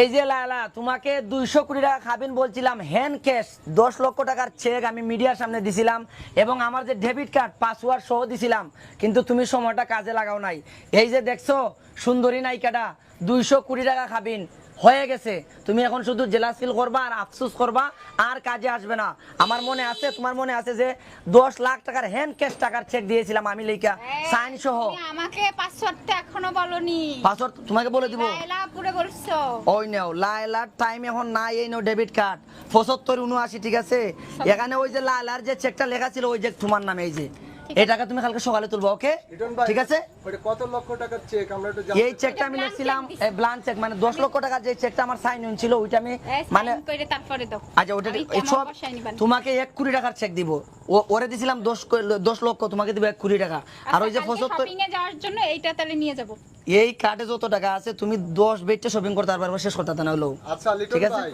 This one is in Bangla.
এই যে লায়লা তোমাকে 200 কোটি টাকা খাবেন বলছিলাম, হ্যান্ড ক্যাশ 10 লক্ষ টাকার চেক আমি মিডিয়ার সামনে দিছিলাম এবং আমার যে ডেবিট কার্ড পাসওয়ার্ড সহ দিছিলাম, কিন্তু তুমি সময়টা কাজে লাগাও নাই। এই যে দেখছো সুন্দরী নায়িকাটা 200 কোটি টাকা খাবেন হয়ে গেছে, তুমি এখন শুধু জেলাস ফিল করবা আর আফসোস করবা, আর কাজে আসবে না। আমার মনে আছে, তোমার মনে আছে যে 10 লাখ টাকার হ্যান্ড ক্যাশ টাকার চেক দিয়েছিলাম আমি লেখা সাইন সহ। তুমি আমাকে পাসওয়ার্ডটা এখনো বলনি। পাসওয়ার্ড তোমাকে বলে দিব। লায়লা পুরো বলছো। ওই নাও লায়লার টাইম এখন নাই, এই নাও ডেবিট কার্ড 7579, ঠিক আছে? এখানে ওই যে লায়লার যে চেকটা লেখা ছিল ওই যে তোমার নামে, এই যে এই টাকা তুমি কালকে সকালে তুলবো, ওকে? ঠিক আছে। ওটা কত লক্ষ টাকার চেক আমরা একটু এই চেকটা আমি লিখছিলাম ব্ল্যাঙ্ক চেক, মানে 10 লক্ষ টাকার যে চেকটা আমার সাইন হয়েছিল ওইটা আমি মানে করে তারপরে দাও। আচ্ছা ওটা সব তোমাকে 1 কোটি টাকার চেক দিব। ওরে দিছিলাম 10 লক্ষ, তোমাকে দিব 1 কোটি টাকা। আর ওই যে 75 শপিং এ যাওয়ার জন্য এইটা তাহলে নিয়ে যাব। এই কার্ডে যত টাকা আছে তুমি 10 বেটে শপিং করতে পারবে, শেষ করতে না হলো। আচ্ছা লিটন ঠিক আছে? ভাই